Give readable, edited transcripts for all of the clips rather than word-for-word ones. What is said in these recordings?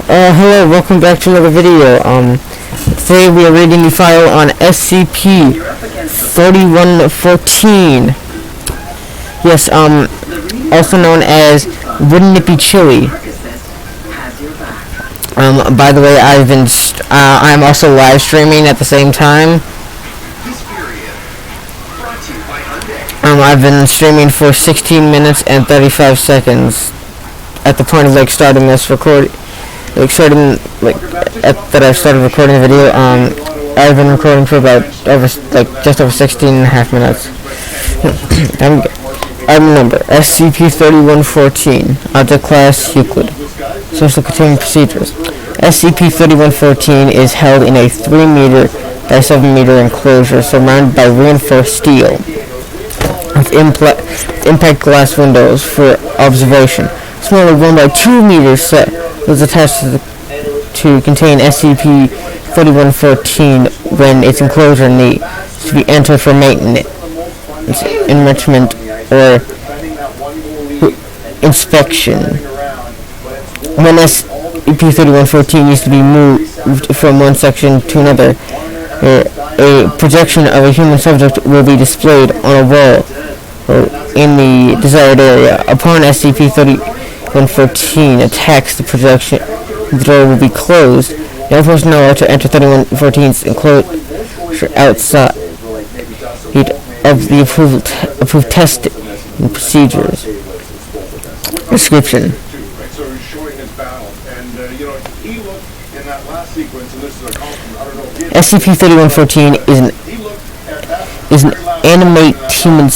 Hello, welcome back to another video. Today we are reading the file on SCP-3114. Yes, also known as Wouldn't It Be Chilly? By the way, I'm also live streaming at the same time. I've been streaming for 16 minutes and 35 seconds at the point of starting this recording. That I started recording the video. I've been recording for about just over 16 and a half minutes. Item number SCP-3114, Object Class Euclid. Social Containment Procedures. SCP-3114 is held in a 3 meter by 7 meter enclosure surrounded by reinforced steel with impact glass windows for observation. Smaller 1 by 2 meters set was attached to contain SCP-3114 when its enclosure needs to be entered for maintenance, enrichment, or inspection. When SCP-3114 needs to be moved from one section to another, a projection of a human subject will be displayed on a wall in the desired area. Upon SCP-3114 attacks the projection, the door will be closed. No personnel are to enter 3114's enclosure outside of the approved testing procedures. Description. SCP-3114 is an animate human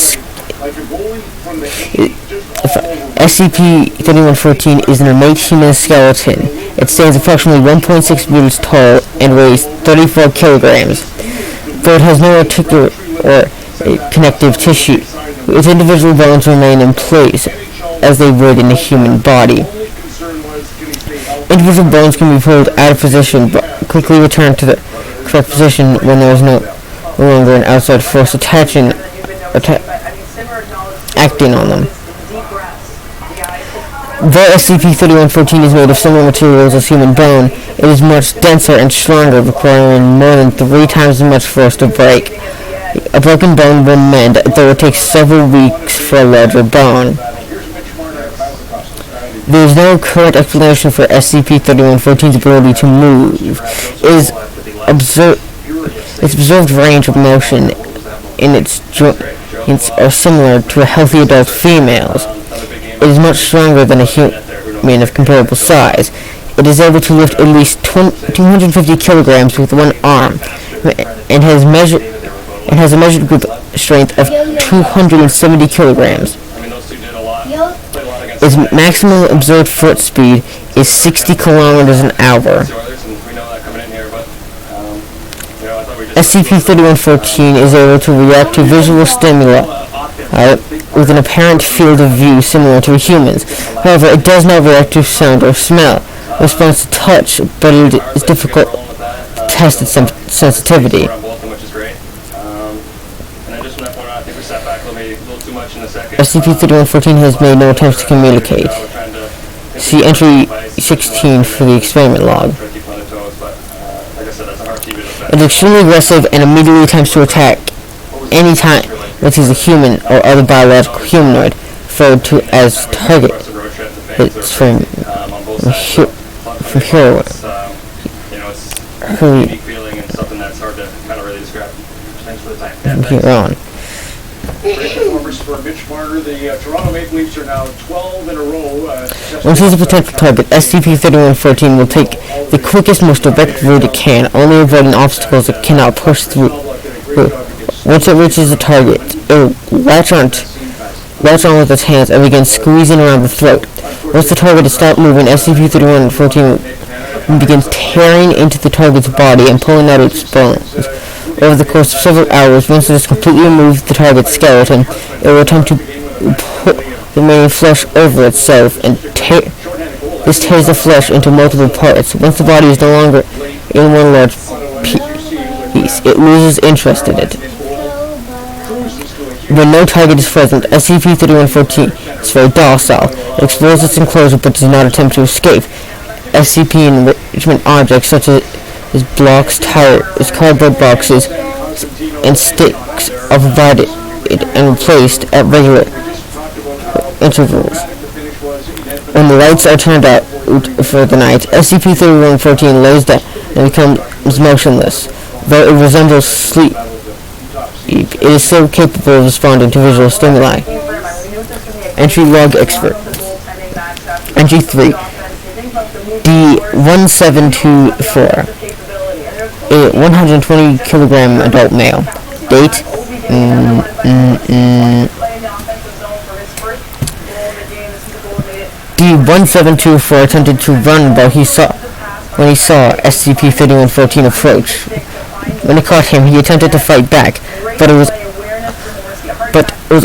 SCP-3114 is an innate human skeleton. It stands approximately 1.6 meters tall and weighs 34 kilograms. Though it has no articular or connective tissue, its individual bones remain in place as they would in a human body. Individual bones can be pulled out of position but quickly returned to the correct position when there is no longer an outside force acting on them. Though SCP-3114 is made of similar materials as human bone, it is much denser and stronger, requiring more than 3 times as much force to break. A broken bone will mend, though it takes several weeks for a larger bone. There is no current explanation for SCP-3114's ability to move. Its observed range of motion in its joints are similar to a healthy adult female's. It is much stronger than a human of comparable size. It is able to lift at least 250 kilograms with one arm, and has a measured grip strength of 270 kilograms. Its maximum observed foot speed is 60 kilometers an hour. SCP-3114 is able to react to visual stimuli with an apparent field of view similar to a human's. However, it does not react to sound or smell. It responds to touch, but it is difficult to test its sensitivity. SCP-3114 has made no attempts to communicate. See Entry 16 for the experiment log. It is extremely aggressive and immediately attempts to attack any time it sees a human or other biological humanoid, referred to as target. It's from heroin. From here on. Once he's a potential target, SCP-3114 will take the quickest, most direct route it can, only avoiding obstacles it cannot push through. Once it reaches the target, it will latch on with its hands and begin squeezing around the throat. Once the target has stopped moving, SCP-3114 will begin tearing into the target's body and pulling out its bones. Over the course of several hours, once it has completely removed the target's skeleton, it will attempt to pull the remaining flesh over itself, and this tears the flesh into multiple parts. Once the body is no longer in one large piece, it loses interest in it. When no target is present, SCP-3114 is very docile. It explores its enclosure but does not attempt to escape. SCP enrichment objects such as blocks, tires, cardboard boxes, and sticks are provided and replaced at regular intervals. When the lights are turned out for the night, SCP-3114 lays down and becomes motionless. Though it resembles sleep, it is still capable of responding to visual stimuli. Entry log expert. Entry 3. D1724. A 120 kilogram adult male. Date. D1724 attempted to run when he saw SCP-3114 approach. When it caught him, he attempted to fight back, but it was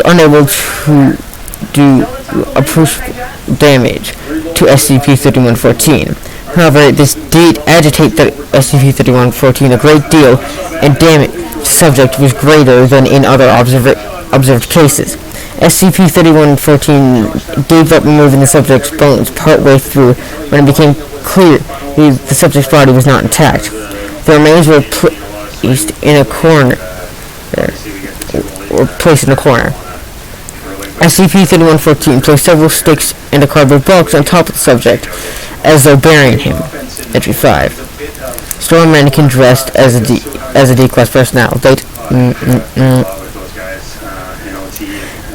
unable to do appreciable damage to SCP-3114. However, this did agitate the SCP-3114 a great deal, and damage to the subject was greater than in other observed cases. SCP-3114 gave up removing the subject's bones partway through when it became clear the subject's body was not intact. The remains were placed in a corner. SCP-3114 placed several sticks and a cardboard box on top of the subject, as though burying him. Entry 5. Store mannequin dressed as a D-class personnel. Date.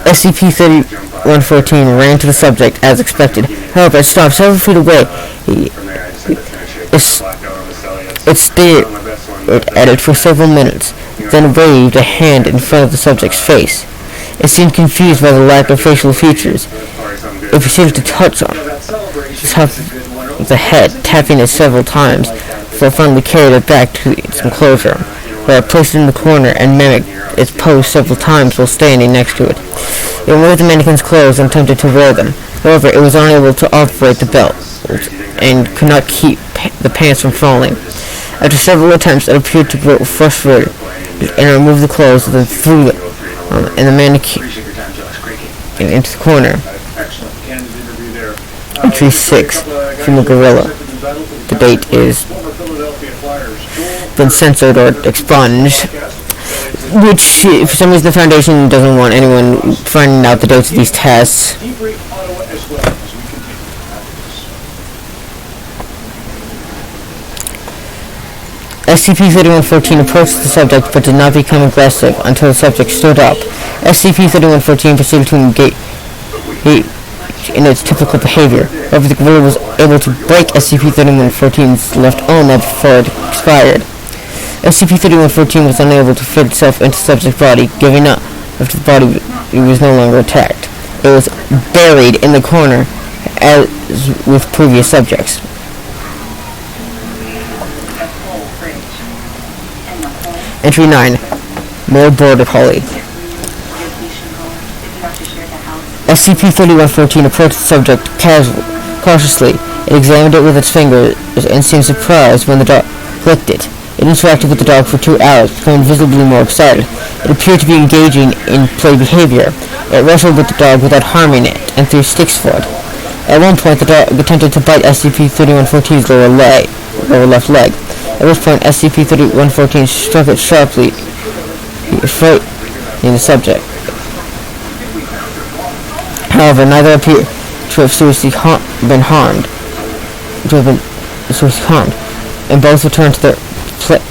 SCP-3114 ran to the subject as expected. However, it stopped several feet away. It stared at it for several minutes, then waved a hand in front of the subject's face. It seemed confused by the lack of facial features. It proceeded to touch on the top of the head, tapping it several times, before finally carried it back to its enclosure, where it placed it in the corner and mimicked its pose several times while standing next to it. It removed the mannequin's clothes and attempted to wear them. However, it was unable to operate the belt and could not keep the pants from falling. After several attempts, it appeared to grow frustrated and removed the clothes and then threw them and the mannequin into the corner. Entry 6. Female gorilla. The date is been censored or expunged, which for some reason the Foundation doesn't want anyone finding out the dates of these tests. SCP-3114 approached the subject but did not become aggressive until the subject stood up. SCP-3114 proceeded to engage in its typical behavior. However, the gorilla was able to break SCP-3114's left arm before it expired. SCP-3114 was unable to fit itself into the subject's body, giving up after the body was no longer attacked. It was buried in the corner, as with previous subjects. Entry 9. More Border Collie. SCP-3114 approached the subject cautiously. It examined it with its fingers and seemed surprised when the dog licked it. It interacted with the dog for 2 hours, becoming visibly more excited. It appeared to be engaging in play behavior. It wrestled with the dog without harming it, and threw sticks for it. At one point, the dog attempted to bite SCP-3114's lower left leg. At which point, SCP-3114 struck it sharply, frightening the subject. However, neither appeared to have seriously been harmed, and both returned to their place.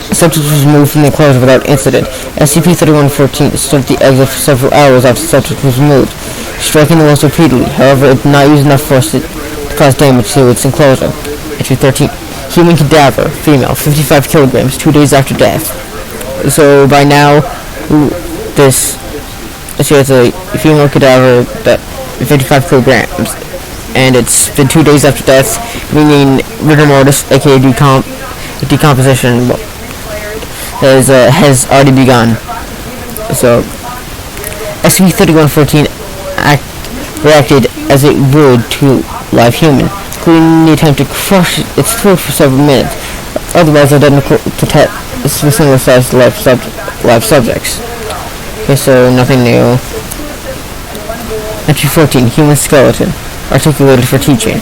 The subject was removed from the enclosure without incident. SCP-3114 stood at the exit for several hours after the subject was removed, striking the walls repeatedly. However, it did not use enough force to cause damage to its enclosure. Entry 13. Human cadaver, female, 55 kilograms, 2 days after death. So by now, she has a female cadaver that 55 kilograms, and it's been 2 days after death, meaning rigor mortis, aka decomposition, has already begun. So SCP-3114 reacted as it would to live human, including the attempt to crush its throat for several minutes, otherwise identical to similar-sized live subjects. Okay, so nothing new. Entry 14. Human skeleton. articulated for teaching.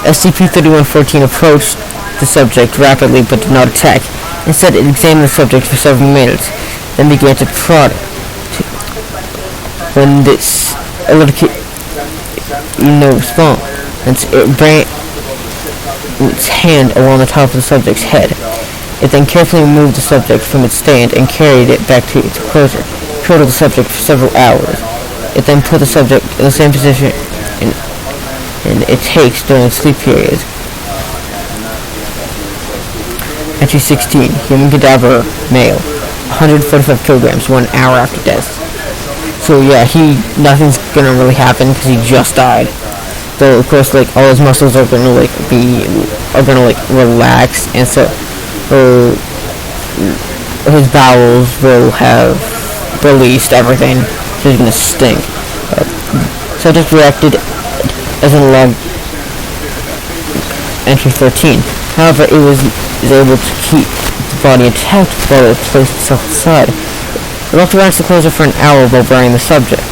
SCP-3114 approached the subject rapidly but did not attack. Instead, it examined the subject for several minutes, then began to prod. When this elicited no response, it ran its hand along the top of the subject's head. It then carefully removed the subject from its stand and carried it back to its enclosure. It cradled the subject for several hours. It then put the subject in the same position it takes during sleep periods. Entry 16. Human cadaver, male. 145 kilograms, 1 hour after death. So yeah, nothing's gonna really happen because he just died. Though of course, like, all his muscles are gonna relax, and so his bowels will have released everything, so he's gonna stink. Subject reacted as in log entry 13. However, it was able to keep the body intact while it placed itself aside. It left around the closer for an hour while burying the subject.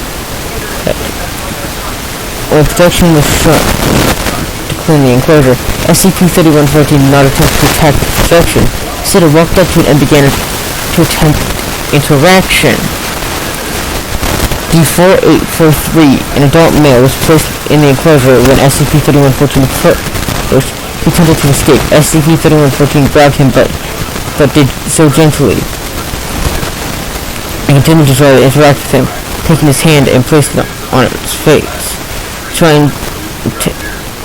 When protection was shut to clean the enclosure, SCP-3114 did not attempt to attack the protection. Instead, it walked up to it and began to attempt interaction. D4843, an adult male, was placed in the enclosure when SCP-3114 approached. He attempted to escape. SCP-3114 grabbed him, but did so gently, and continued to try to interact with him, taking his hand and placing it on its face, trying to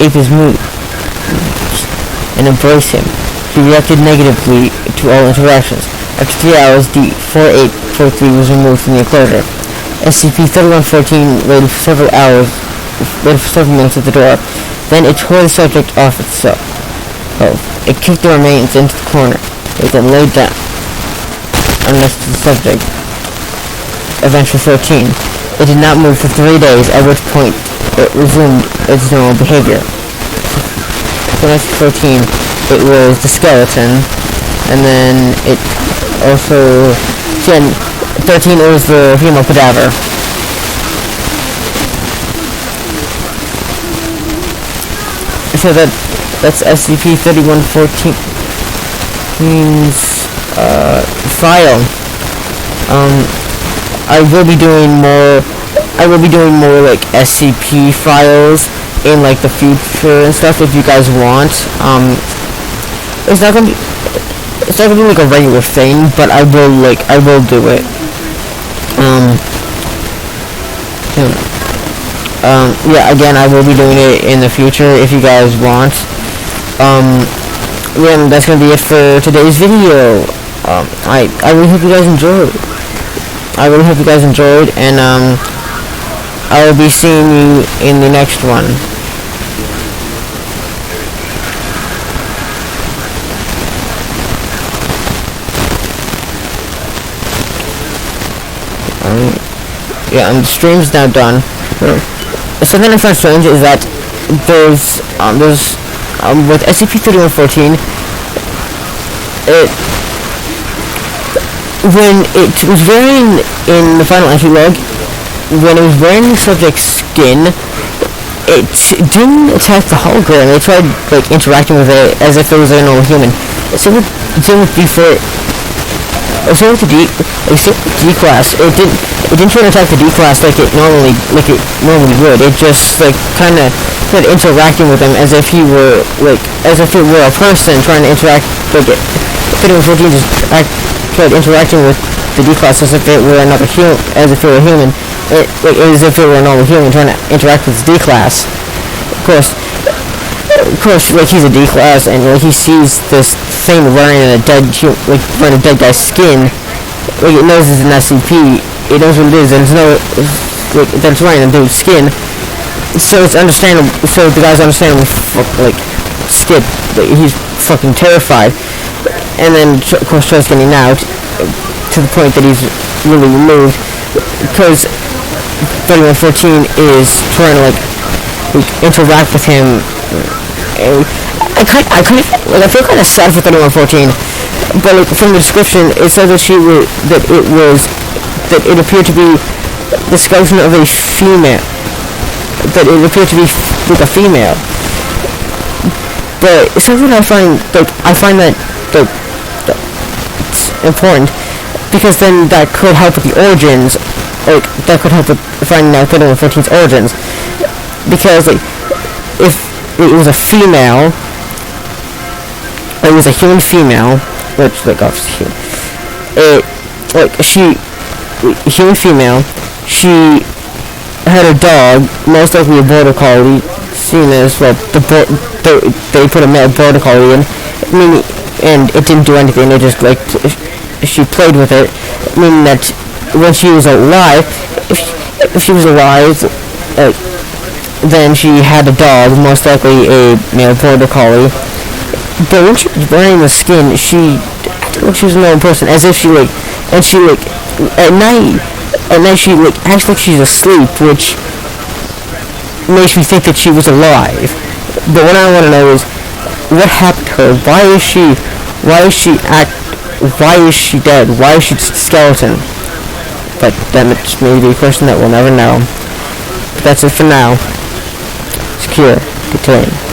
ape his move and embrace him. He reacted negatively to all interactions. After 3 hours, D4843 was removed from the enclosure. SCP-3114 waited for several minutes at the door. Then it tore the subject off itself. It kicked the remains into the corner. It then laid down next to the subject of entry 13. It did not move for 3 days, at which point it resumed its normal behavior. For entry 14, it was the skeleton, and then it also... 13, it was the female cadaver. So that's SCP-3114's file. I will be doing more like SCP files in like the future and stuff if you guys want. It's not gonna be like a regular thing, but I will do it. Yeah, again, I will be doing it in the future if you guys want. Yeah, that's gonna be it for today's video. I really hope you guys enjoyed. And I will be seeing you in the next one. Yeah, the stream's now done. Something I found strange is that there's with SCP-3114, when it was wearing in the final entry log, when it was wearing the subject's skin, it didn't attack the hologram. They tried like interacting with it as if it was a normal human. Same with D4. Same with the D class. It didn't try to attack the D class like it normally would. It just like kind of interacting with him as if it were a person trying to interact. Like it 3114 just tried interacting with the D class as if it were another human, as if it were a human. As if it were a normal human trying to interact with the D class. Of course, like he's a D class, and like he sees this thing wearing a dead guy's skin. Like it knows it's an SCP. It knows what it is, and that's wearing a dude's skin. So it's understandable. So the guy's understandable. Skip. He's fucking terrified, and then of course tries getting out to the point that he's really removed because 3114 is trying to interact with him. I feel kind of sad for 3114, but from the description it says that it appeared to be the skeleton of a female. that it appeared to be like a female. But something I find that it's important, because then that could help with the origins, that could help with finding out 3114's origins, because if it was a female, it was a human female, which obviously human female, she had a dog, most likely a border collie, seen as they put a male border collie in, and it didn't do anything. They just she played with it, meaning that when she was alive, if she was alive, then she had a dog, most likely a male border collie. But when she was wearing the skin, she acted like she was a normal person, as if at night she acts like she's asleep, which makes me think that she was alive. But what I want to know is, what happened to her? Why is she dead? Why is she just a skeleton? But that may be a question that we'll never know. But that's it for now. Secure. Detain.